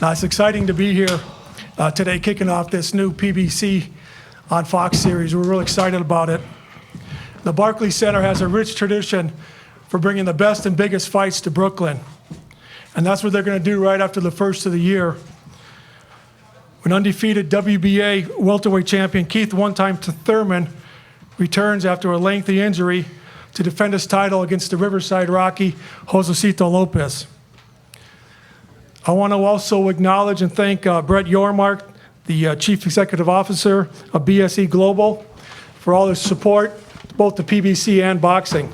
Now, it's exciting to be here today, kicking off this new PBC on Fox series. We're really excited about it. The Barclays Center has a rich tradition for bringing the best and biggest fights to Brooklyn. And that's what they're going to do right after the first of the year. When undefeated WBA welterweight champion Keith one-time Thurman returns after a lengthy injury to defend his title against the Riverside Rocky Josesito Lopez. I want to also acknowledge and thank Brett Yormark, the Chief Executive Officer of BSE Global, for all his support, both the PBC and boxing.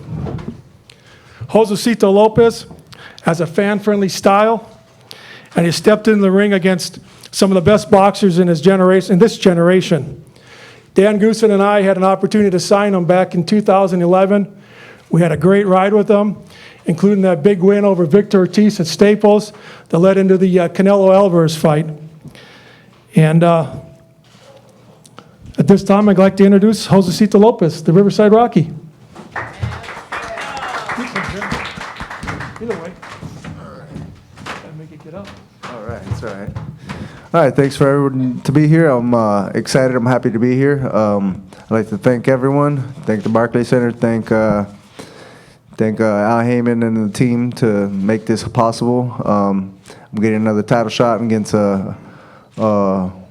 Josesito Lopez has a fan-friendly style, and he stepped in the ring against some of the best boxers in this generation. Dan Goosen and I had an opportunity to sign him back in 2011. We had a great ride with him, including that big win over Victor Ortiz at Staples that led into the Canelo Alvarez fight. And at this time, I'd like to introduce Josesito Lopez, the Riverside Rocky. Either way. Gotta make it get up. All right, it's all right. All right, thanks for everyone to be here. I'm excited. I'm happy to be here. I'd like to thank everyone. Thank the Barclays Center. Thank Al Heyman and the team to make this possible. I'm getting another title shot against a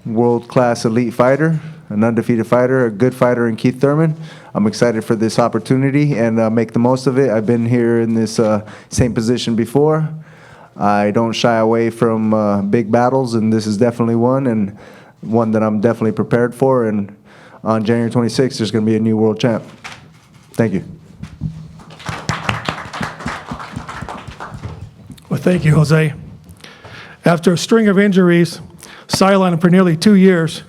world-class elite fighter, an undefeated fighter, a good fighter in Keith Thurman. I'm excited for this opportunity and make the most of it. I've been here in this same position before. I don't shy away from big battles, and this is definitely one, and one that I'm definitely prepared for. And on January 26th, there's going to be a new world champ. Thank you. Well, thank you, Jose. After a string of injuries, silent for nearly 2 years,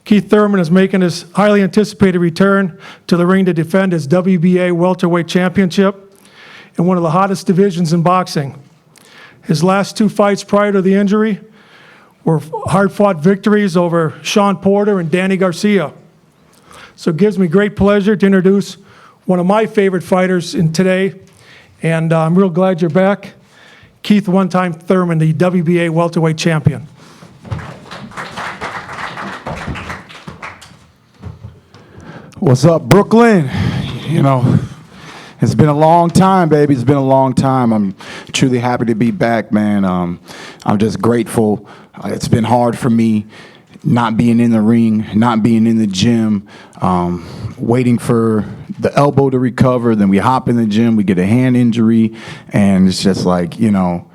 Keith Thurman is making his highly anticipated return to the ring to defend his WBA welterweight championship in one of the hottest divisions in boxing. His last 2 fights prior to the injury were hard-fought victories over Sean Porter and Danny Garcia. So it gives me great pleasure to introduce one of my favorite fighters in today, and I'm real glad you're back. Keith one-time Thurman, the WBA welterweight champion. What's up, Brooklyn? You know, it's been a long time, baby. It's been a long time. I'm truly happy to be back, man. I'm just grateful. It's been hard for me not being in the ring, not being in the gym, waiting for the elbow to recover. Then we hop in the gym, we get a hand injury, and it's just like, you know,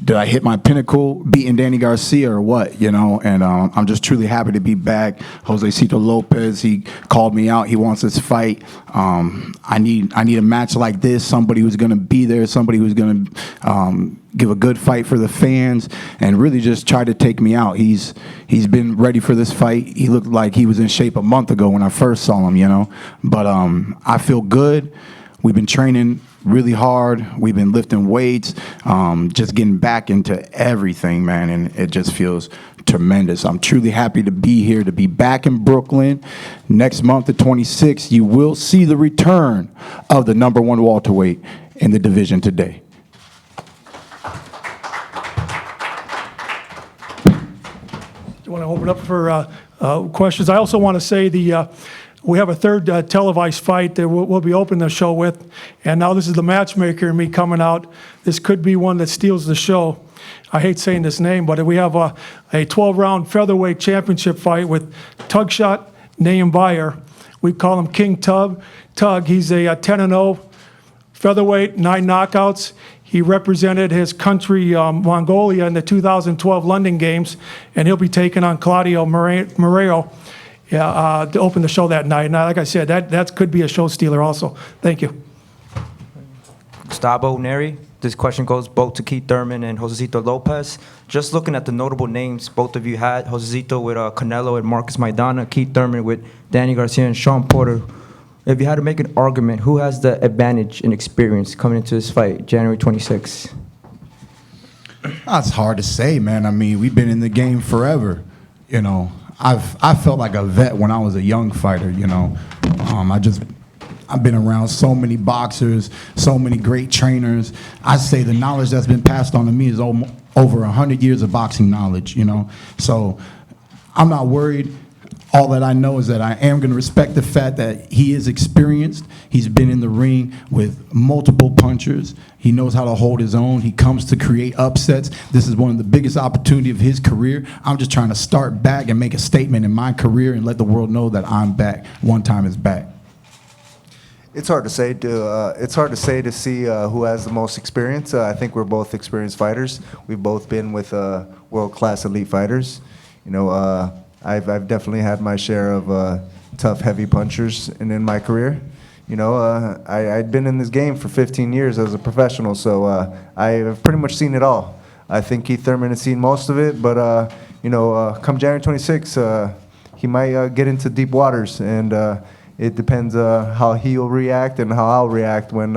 did I hit my pinnacle beating Danny Garcia or what, you know? And I'm just truly happy to be back. Josesito Lopez, he called me out. He wants this fight. I need a match like this, somebody who's going to be there, somebody who's going to give a good fight for the fans and really just try to take me out. He's been ready for this fight. He looked like he was in shape a month ago when I first saw him, you know? But I feel good. We've been training really hard. We've been lifting weights, just getting back into everything, man, and it just feels tremendous. I'm truly happy to be here, to be back in Brooklyn. Next month, the 26th, you will see the return of the #1 welterweight in the division today. You want to open up for questions? I also want to say we have a third televised fight that we'll be opening the show with. And now this is the matchmaker and me coming out. This could be one that steals the show. I hate saying this name, but we have a 12-round featherweight championship fight with Tugshot Nayambayer. We call him King Tug. He's a 10-0 featherweight, 9 knockouts. He represented his country, Mongolia, in the 2012 London Games, and he'll be taking on Claudio Moreo to open the show that night. And like I said, that could be a show stealer also. Thank you. Gustavo Neri. This question goes both to Keith Thurman and Josesito Lopez. Just looking at the notable names both of you had, Josesito with Canelo and Marcus Maidana, Keith Thurman with Danny Garcia and Sean Porter. If you had to make an argument, who has the advantage in experience coming into this fight, January 26th? That's hard to say, man. I mean, we've been in the game forever. You know, I felt like a vet when I was a young fighter. You know, I've been around so many boxers, so many great trainers. I say the knowledge that's been passed on to me is over 100 years of boxing knowledge, you know. So I'm not worried. All that I know is that I am going to respect the fact that he is experienced. He's been in the ring with multiple punchers. He knows how to hold his own. He comes to create upsets. This is one of the biggest opportunities of his career. I'm just trying to start back and make a statement in my career and let the world know that I'm back. One time is back. It's hard to say. To see who has the most experience. I think we're both experienced fighters. We've both been with world-class elite fighters. You know, I've definitely had my share of tough, heavy punchers in my career. You know, I'd been in this game for 15 years as a professional, so I've pretty much seen it all. I think Keith Thurman has seen most of it, but you know, come January 26th, he might get into deep waters, and it depends how he'll react and how I'll react when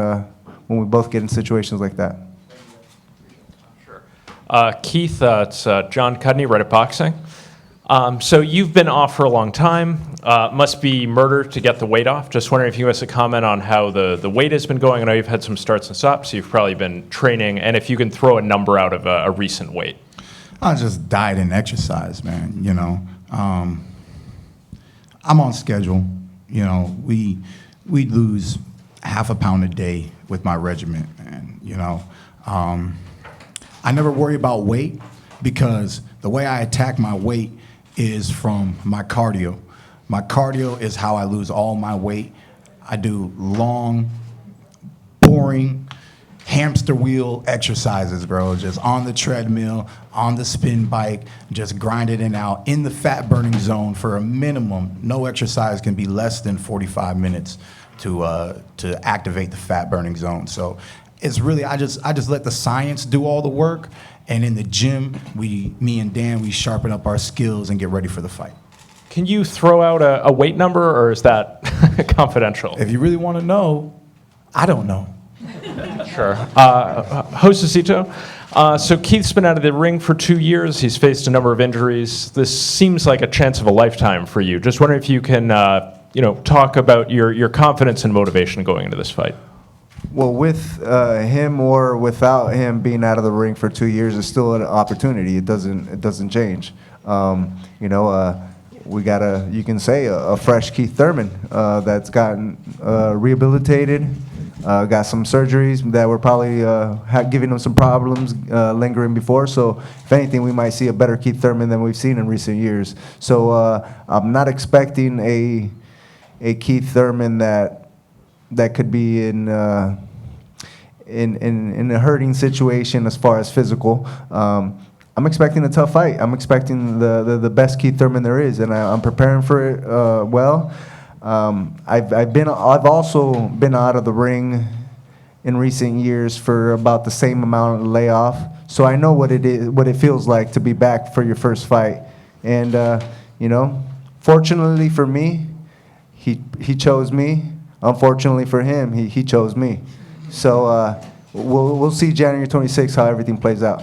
we both get in situations like that. Sure. Keith, it's John Cudney, Reddit Boxing. So you've been off for a long time. Must be murder to get the weight off. Just wondering if you have a comment on how the weight has been going. I know you've had some starts and stops, so you've probably been training, and if you can throw a number out of a recent weight. I just diet and exercise, man, you know. I'm on schedule. You know, we lose half a pound a day with my regiment, and you know, I never worry about weight because the way I attack my weight is from my cardio. My cardio is how I lose all my weight. I do long, boring, hamster wheel exercises, bro. Just on the treadmill, on the spin bike, just grind it in out in the fat burning zone for a minimum. No exercise can be less than 45 minutes to activate the fat burning zone. So it's really, I just let the science do all the work. And in the gym, me and Dan, we sharpen up our skills and get ready for the fight. Can you throw out a weight number, or is that confidential? If you really want to know, I don't know. Sure. Josesito, so Keith's been out of the ring for 2 years. He's faced a number of injuries. This seems like a chance of a lifetime for you. Just wondering if you can, talk about your confidence and motivation going into this fight. Well, with him or without him being out of the ring for 2 years, it's still an opportunity. It doesn't change. We got you can say a fresh Keith Thurman that's gotten rehabilitated, got some surgeries that were probably giving him some problems lingering before. So if anything, we might see a better Keith Thurman than we've seen in recent years. So I'm not expecting a Keith Thurman that could be in a hurting situation as far as physical. I'm expecting a tough fight. I'm expecting the best Keith Thurman there is, and I'm preparing for it well. I've also been out of the ring in recent years for about the same amount of layoff, so I know what it feels like to be back for your first fight. And fortunately for me, he chose me. Unfortunately for him, he chose me. So we'll see January 26th how everything plays out.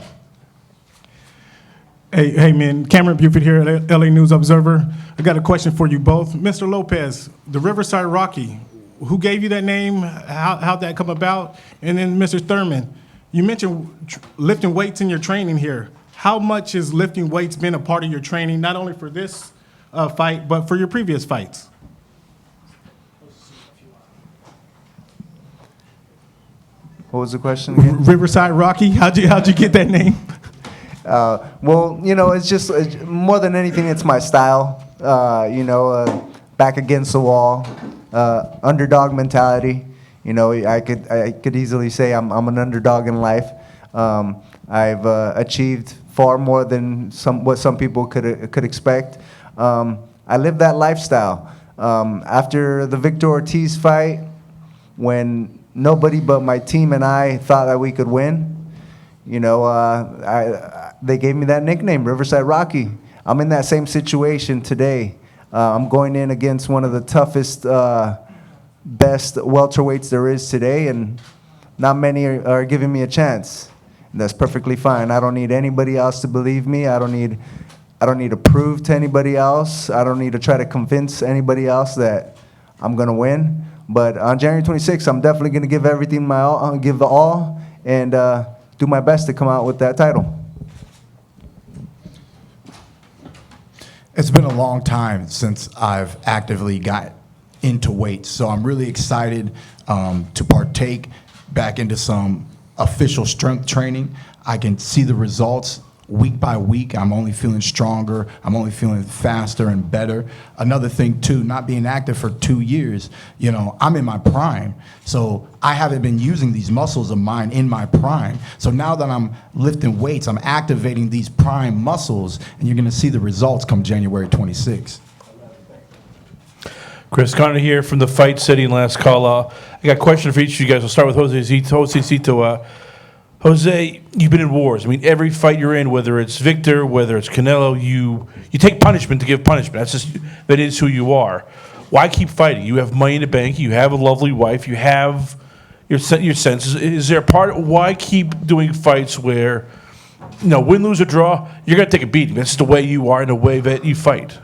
Hey, man, Cameron Buford here at LA News Observer. I got a question for you both. Mr. Lopez, the Riverside Rocky, who gave you that name? How'd that come about? And then Mr. Thurman, you mentioned lifting weights in your training here. How much has lifting weights been a part of your training, not only for this fight, but for your previous fights? What was the question again? Riverside Rocky, how'd you get that name? Well, it's just more than anything, it's my style. Back against the wall, underdog mentality. I could easily say I'm an underdog in life. I've achieved far more than what some people could expect. I live that lifestyle. After the Victor Ortiz fight, when nobody but my team and I thought that we could win, they gave me that nickname, Riverside Rocky. I'm in that same situation today. I'm going in against one of the toughest, best welterweights there is today, and not many are giving me a chance. And that's perfectly fine. I don't need anybody else to believe me. I don't need to prove to anybody else. I don't need to try to convince anybody else that I'm going to win. But on January 26th, I'm definitely going to give everything my all, give the all, and do my best to come out with that title. It's been a long time since I've actively got into weights, so I'm really excited to partake back into some official strength training. I can see the results week by week. I'm only feeling stronger. I'm only feeling faster and better. Another thing too, not being active for 2 years, you know, I'm in my prime. So I haven't been using these muscles of mine in my prime. So now that I'm lifting weights, I'm activating these prime muscles, and you're gonna see the results come January 26th. Chris Connor here from the Fight City and Last Call. I got a question for each of you guys. We'll start with Josesito. Jose, you've been in wars. I mean, every fight you're in, whether it's Victor, whether it's Canelo, you take punishment to give punishment. That is who you are. Why keep fighting? You have money in the bank. You have a lovely wife. You have your senses. Is there a part? Why keep doing fights where, you know, win, lose, or draw, you're gonna take a beating? That's the way you are and the way that you fight.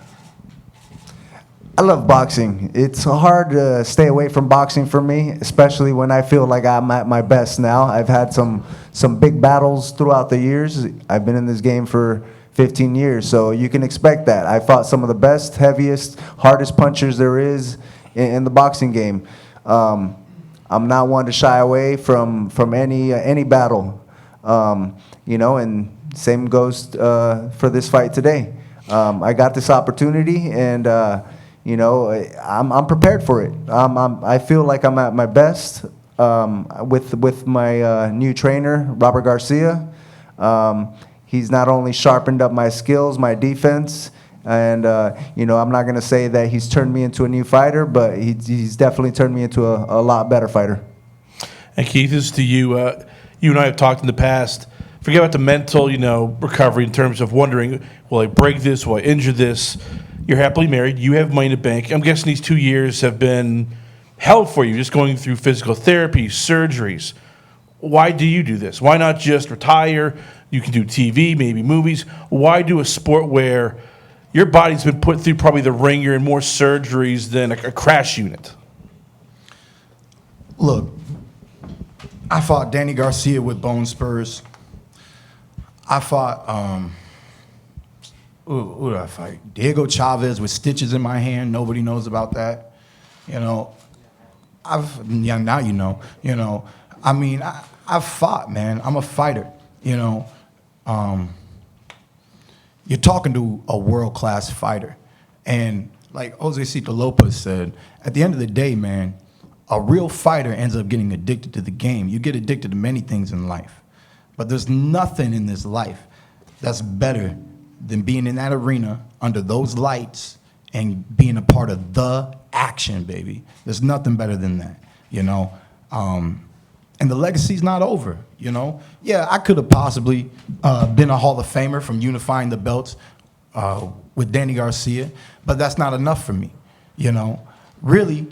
I love boxing. It's hard to stay away from boxing for me, especially when I feel like I'm at my best now. I've had some big battles throughout the years. I've been in this game for 15 years, so you can expect that. I fought some of the best, heaviest, hardest punchers there is in the boxing game. I'm not one to shy away from any battle, you know, and same goes for this fight today. I got this opportunity, and you know, I'm prepared for it. I feel like I'm at my best with my new trainer, Robert Garcia. He's not only sharpened up my skills, my defense, and you know, I'm not going to say that he's turned me into a new fighter, but he's definitely turned me into a lot better fighter. And Keith, this is to you. You and I have talked in the past. Forget about the mental, you know, recovery in terms of wondering, will I break this? Will I injure this? You're happily married. You have money in the bank. I'm guessing these 2 years have been hell for you, just going through physical therapy, surgeries. Why do you do this? Why not just retire? You can do TV, maybe movies. Why do a sport where your body's been put through probably the ringer and more surgeries than a crash unit? Look, I fought Danny Garcia with bone spurs. I fought, who did I fight? Diego Chavez with stitches in my hand. Nobody knows about that. You know, now you know. You know, I mean, I've fought, man. I'm a fighter. You know, you're talking to a world-class fighter. And like Josesito Lopez said, at the end of the day, man, a real fighter ends up getting addicted to the game. You get addicted to many things in life. But there's nothing in this life that's better than being in that arena under those lights and being a part of the action, baby. There's nothing better than that, you know? And the legacy's not over, you know? Yeah, I could have possibly been a Hall of Famer from unifying the belts with Danny Garcia, but that's not enough for me, you know? Really,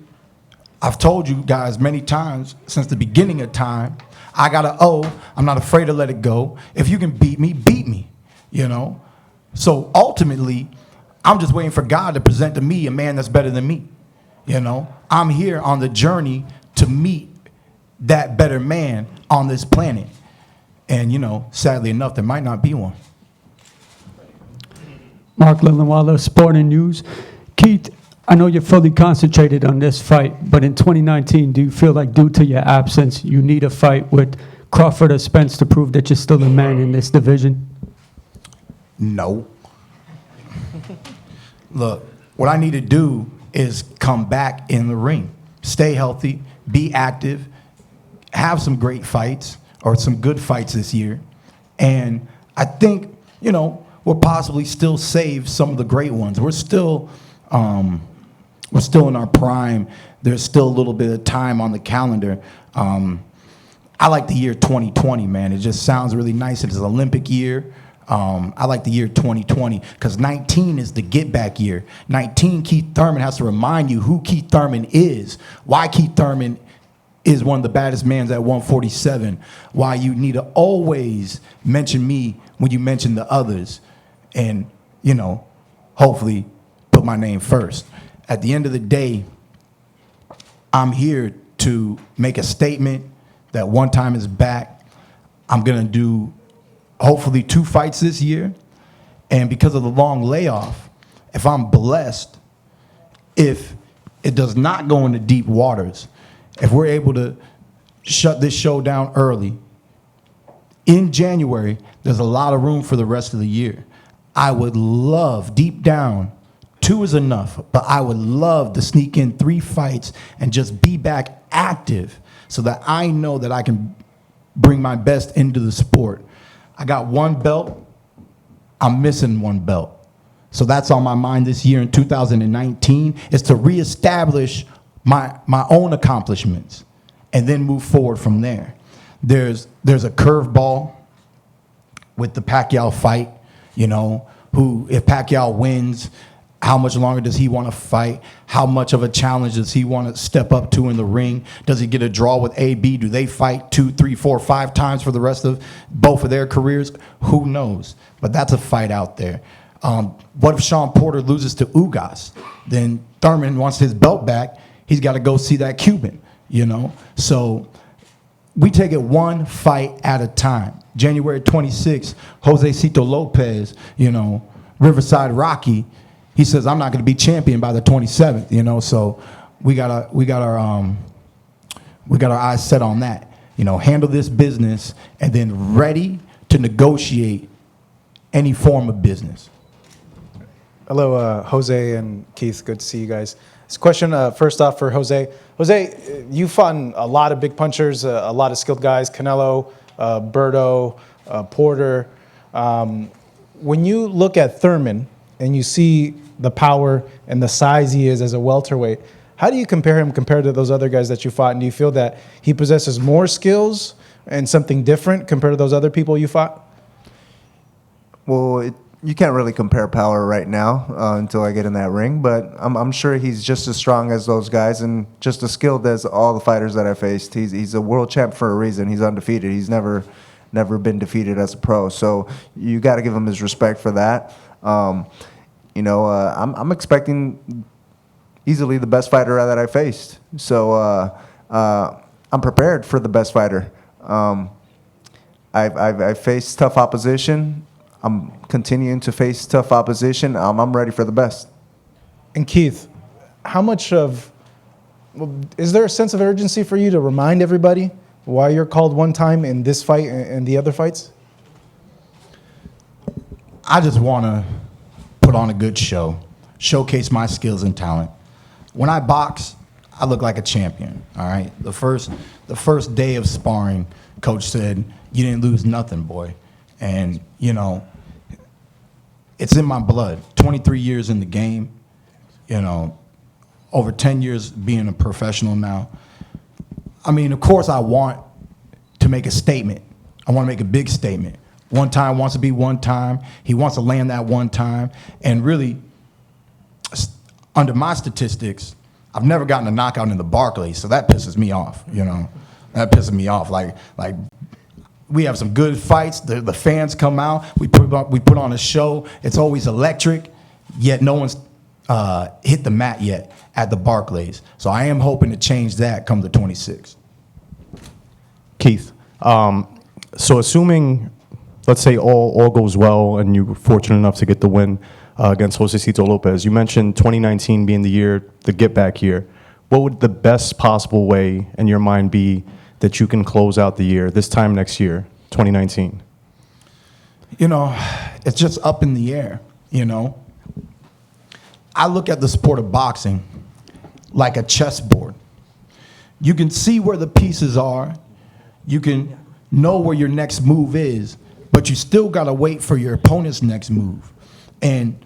I've told you guys many times since the beginning of time, I got an O. I'm not afraid to let it go. If you can beat me, you know? So ultimately, I'm just waiting for God to present to me a man that's better than me, you know? I'm here on the journey to meet that better man on this planet. And, you know, sadly enough, there might not be one. Mark Lillenwaller, Sporting News. Keith, I know you're fully concentrated on this fight, but in 2019, do you feel like due to your absence, you need a fight with Crawford or Spence to prove that you're still a man in this division? No. Look, what I need to do is come back in the ring, stay healthy, be active, have some great fights or some good fights this year. And I think, you know, we'll possibly still save some of the great ones. We're still in our prime. There's still a little bit of time on the calendar. I like the year 2020, man. It just sounds really nice. It's an Olympic year. I like the year 2020 because 19 is the get back year. 19, Keith Thurman has to remind you who Keith Thurman is, why Keith Thurman is one of the baddest mans at 147, why you need to always mention me when you mention the others, and, you know, hopefully put my name first. At the end of the day, I'm here to make a statement that one time is back. I'm going to do hopefully 2 fights this year. And because of the long layoff, if I'm blessed, if it does not go into deep waters, if we're able to shut this show down early, in January, there's a lot of room for the rest of the year. I would love, deep down, 2 is enough, but I would love to sneak in 3 fights and just be back active so that I know that I can bring my best into the sport. I got 1 belt. I'm missing 1 belt. So that's on my mind this year in 2019, is to reestablish my own accomplishments and then move forward from there. There's a curveball with the Pacquiao fight, you know, who, if Pacquiao wins, how much longer does he want to fight? How much of a challenge does he want to step up to in the ring? Does he get a draw with AB? Do they fight 2, 3, 4, 5 times for the rest of both of their careers? Who knows? But that's a fight out there. What if Sean Porter loses to Ugas? Then Thurman wants his belt back. He's got to go see that Cuban, you know? So we take it 1 fight at a time. January 26th, Josesito Lopez, you know, Riverside Rocky, he says, I'm not going to be champion by the 27th, you know, so we got our eyes set on that. You know, handle this business and then ready to negotiate any form of business. Hello, Jose and Keith. Good to see you guys. This question, first off, for Jose. Jose, you fought a lot of big punchers, a lot of skilled guys, Canelo, Berto, Porter. When you look at Thurman and you see the power and the size he is as a welterweight, how do you compare him compared to those other guys that you fought? And do you feel that he possesses more skills and something different compared to those other people you fought? Well, you can't really compare power right now until I get in that ring, but I'm sure he's just as strong as those guys and just as skilled as all the fighters that I faced. He's a world champ for a reason. He's undefeated. He's never been defeated as a pro. So you got to give him his respect for that. You know, I'm expecting easily the best fighter that I faced. So I'm prepared for the best fighter. I've faced tough opposition. I'm continuing to face tough opposition. I'm ready for the best. And Keith, how much of, is there a sense of urgency for you to remind everybody why you're called one time in this fight and the other fights? I just want to put on a good show, showcase my skills and talent. When I box, I look like a champion, all right? The first day of sparring, coach said, you didn't lose nothing, boy. And, you know, it's in my blood. 23 years in the game, you know, over 10 years being a professional now. I mean, of course, I want to make a statement. I want to make a big statement. One time wants to be one time. He wants to land that one time. And really, under my statistics, I've never gotten a knockout in the Barclays, so that pisses me off, you know. That pisses me off. Like we have some good fights. The fans come out. We put on a show. It's always electric, yet no one's hit the mat yet at the Barclays. So I am hoping to change that come the 26th. Keith, so assuming, let's say all goes well and you're fortunate enough to get the win against Josesito Lopez, you mentioned 2019 being the get back year. What would the best possible way in your mind be that you can close out the year this time next year, 2019? You know, it's just up in the air, you know. I look at the sport of boxing like a chessboard. You can see where the pieces are. You can know where your next move is, but you still got to wait for your opponent's next move. And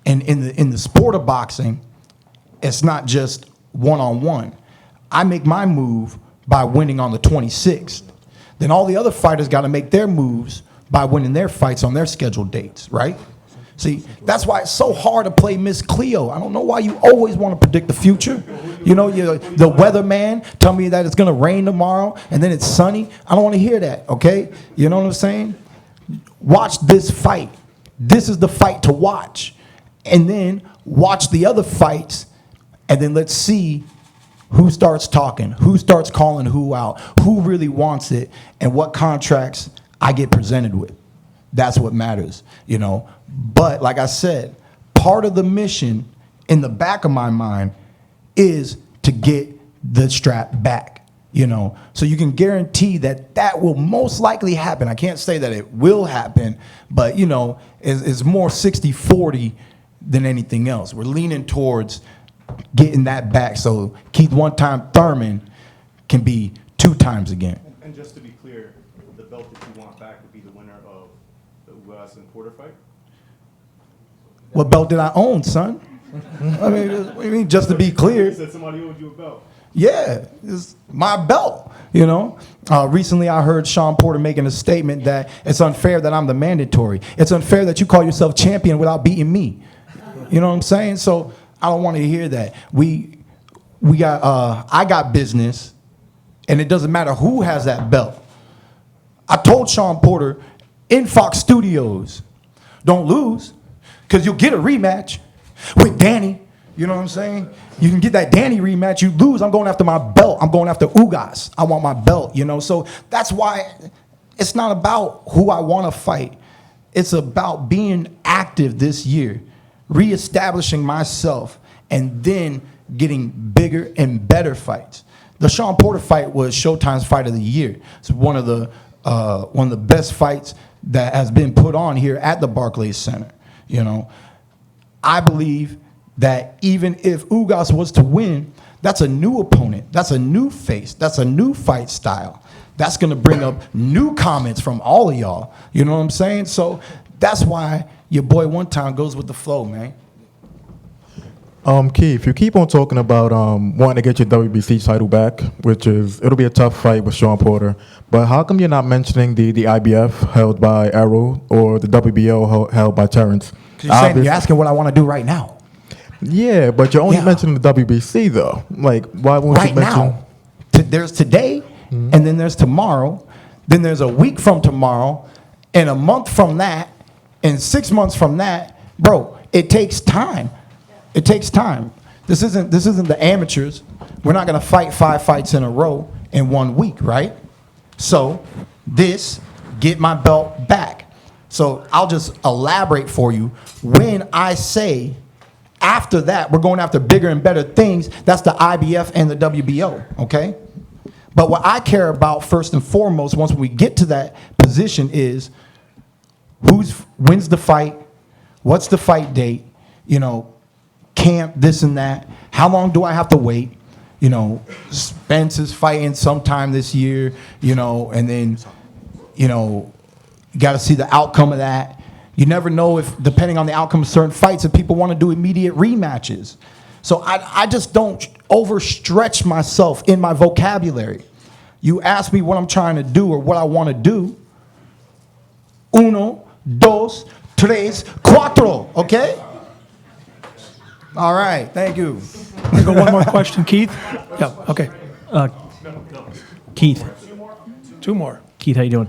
in the sport of boxing, it's not just one-on-one. I make my move by winning on the 26th. Then all the other fighters got to make their moves by winning their fights on their scheduled dates, right? See, that's why it's so hard to play Miss Cleo. I don't know why you always want to predict the future. You know, the weatherman tell me that it's going to rain tomorrow and then it's sunny. I don't want to hear that, okay? You know what I'm saying? Watch this fight. This is the fight to watch. And then watch the other fights, and then let's see Who starts talking? Who starts calling who out? Who really wants it? And what contracts I get presented with. That's what matters, you know. But like I said, part of the mission in the back of my mind is to get the strap back, you know. So you can guarantee that that will most likely happen. I can't say that it will happen, but, you know, it's more 60-40 than anything else. We're leaning towards getting that back so Keith one-time Thurman can be 2 times again. And just to be clear, the belt that you want back would be the winner of the Ugas and Porter fight? What belt did I own, son? I mean, what do you mean, just to be clear? You said somebody owed you a belt. Yeah, it's my belt, you know. Recently, I heard Sean Porter making a statement that it's unfair that I'm the mandatory. It's unfair that you call yourself champion without beating me. You know what I'm saying? So I don't want to hear that. I got business, and it doesn't matter who has that belt. I told Sean Porter in Fox Studios, don't lose, because you'll get a rematch with Danny. You know what I'm saying? You can get that Danny rematch. You lose, I'm going after my belt. I'm going after Ugas. I want my belt, you know? So that's why it's not about who I want to fight. It's about being active this year, reestablishing myself, and then getting bigger and better fights. The Sean Porter fight was Showtime's Fight of the Year. It's one of the best fights that has been put on here at the Barclays Center. You know, I believe that even if Ugas was to win, that's a new opponent, that's a new face, that's a new fight style. That's gonna bring up new comments from all of y'all. You know what I'm saying? So that's why your boy one time goes with the flow, man. Keith, you keep on talking about wanting to get your WBC title back, which it'll be a tough fight with Sean Porter. But how come you're not mentioning the IBF held by Errol or the WBO held by Terrence? Because you're asking what I want to do right now. Yeah, but you're only mentioning the WBC though. Like, why won't Right you mention? now, there's today, and then there's tomorrow, then there's a week from tomorrow, and a month from that, and 6 months from that. Bro, it takes time. It takes time. This isn't the amateurs. We're not gonna fight 5 fights in a row in 1 week, right? So get my belt back. So I'll just elaborate for you. When I say after that, we're going after bigger and better things, that's the IBF and the WBO, okay? But what I care about first and foremost, once we get to that position, is wins the fight, what's the fight date, you know, camp, this and that. How long do I have to wait? You know, Spence is fighting sometime this year, you know, and then, you know, you got to see the outcome of that. You never know if, depending on the outcome of certain fights, if people want to do immediate rematches. So I just don't overstretch myself in my vocabulary. You ask me what I'm trying to do or what I want to do. 1, 2, 3, 4, okay? All right, thank you. I got one more question, Keith? Yeah, okay. Keith, 2 more. Keith, how you doing?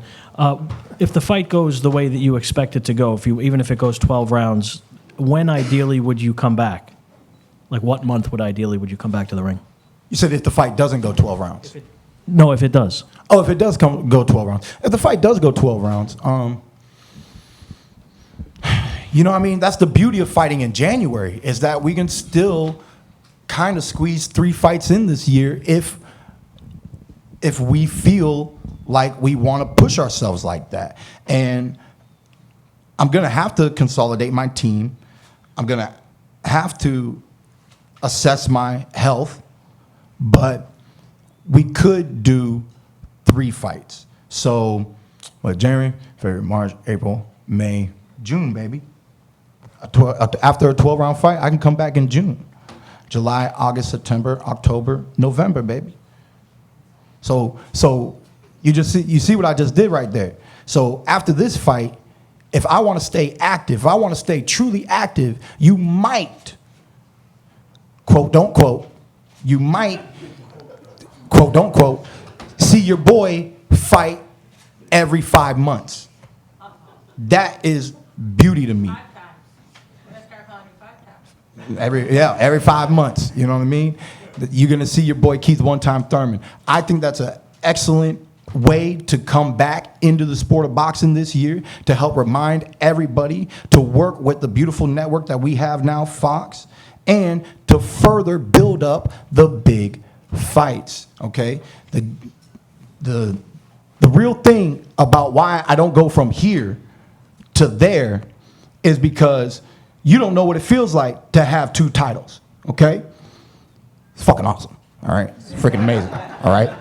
If the fight goes the way that you expect it to go, even if it goes 12 rounds, when ideally would you come back? Like what month would you come back to the ring? You said if the fight doesn't go 12 rounds. No, if it does. Oh, if it does go 12 rounds. If the fight does go 12 rounds, you know, I mean, that's the beauty of fighting in January, is that we can still kind of squeeze 3 fights in this year if we feel like we want to push ourselves like that. And I'm going to have to consolidate my team. I'm going to have to assess my health, but we could do 3 fights. So, January, February, March, April, May, June, baby. After a 12-round fight, I can come back in June. July, August, September, October, November, baby. So you see what I just did right there. So after this fight, if I want to stay active, if I want to stay truly active, you might, quote, don't quote, you might, quote, don't quote, see your boy fight every 5 months. That is beauty to me. Every 5 months, you know what I mean? You're going to see your boy Keith one-time Thurman. I think that's an excellent way to come back into the sport of boxing this year, to help remind everybody to work with the beautiful network that we have now, Fox, and to further build up the big fights, okay? The real thing about why I don't go from here to there is because you don't know what it feels like to have 2 titles, okay? It's fucking awesome, all right? It's freaking amazing, all right?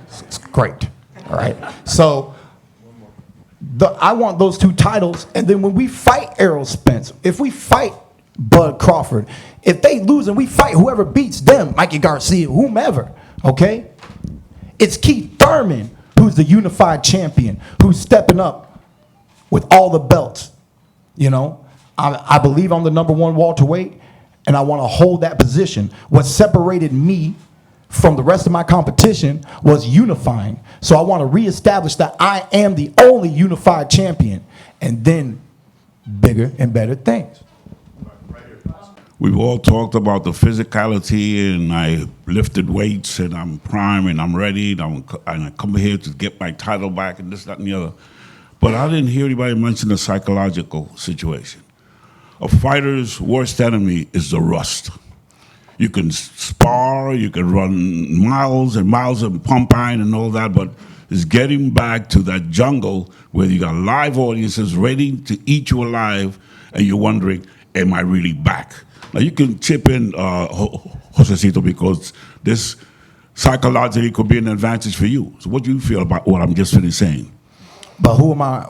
It's great, all right? So I want those 2 titles, and then when we fight Errol Spence, if we fight Bud Crawford, if they lose and we fight whoever beats them, Mikey Garcia, whomever, okay? It's Keith Thurman who's the unified champion, who's stepping up with all the belts, you know? I believe I'm the #1 welterweight, and I want to hold that position. What separated me from the rest of my competition was unifying. So I want to reestablish that I am the only unified champion, and then bigger and better things. We've all talked about the physicality, and I lifted weights, and I'm prime, and I'm ready, and I come here to get my title back, and this, that, and the other. But I didn't hear anybody mention the psychological situation. A fighter's worst enemy is the rust. You can spar, you can run miles and miles of pump iron and all that, but it's getting back to that jungle where you got live audiences ready to eat you alive, and you're wondering, am I really back? Now, you can chip in, Josesito, because this psychologically could be an advantage for you. So what do you feel about what I'm just finished saying? But who am I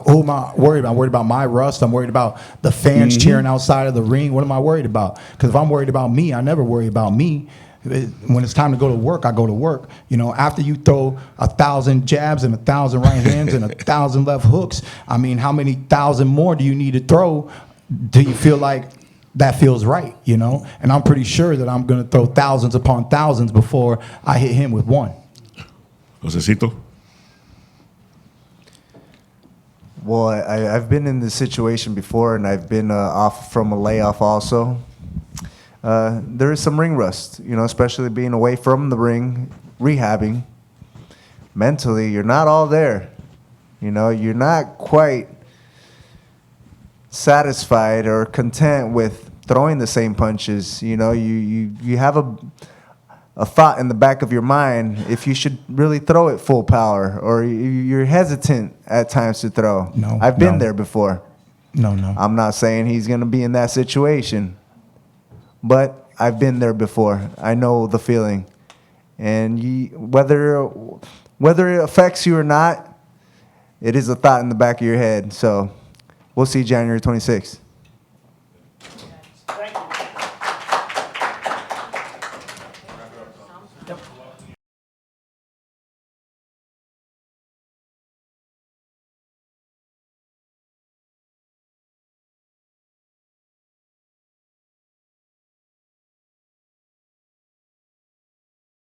worried about? I'm worried about my rust. I'm worried about the fans cheering outside of the ring. What am I worried about? Because if I'm worried about me, I never worry about me. When it's time to go to work, I go to work. You know, after you throw 1,000 jabs and 1,000 right hands and 1,000 left hooks, I mean, how many thousand more do you need to throw do you feel like that feels right, you know? And I'm pretty sure that I'm going to throw thousands upon thousands before I hit him with one. Josesito? Well, I've been in this situation before, and I've been off from a layoff also. There is some ring rust, you know, especially being away from the ring, rehabbing. Mentally, you're not all there. You know, you're not quite satisfied or content with throwing the same punches. You know, you have a thought in the back of your mind if you should really throw it full power, or you're hesitant at times to throw. No, I've been no. there before. No. I'm not saying he's going to be in that situation, but I've been there before. I know the feeling. And whether it affects you or not, it is a thought in the back of your head. So we'll see January 26th.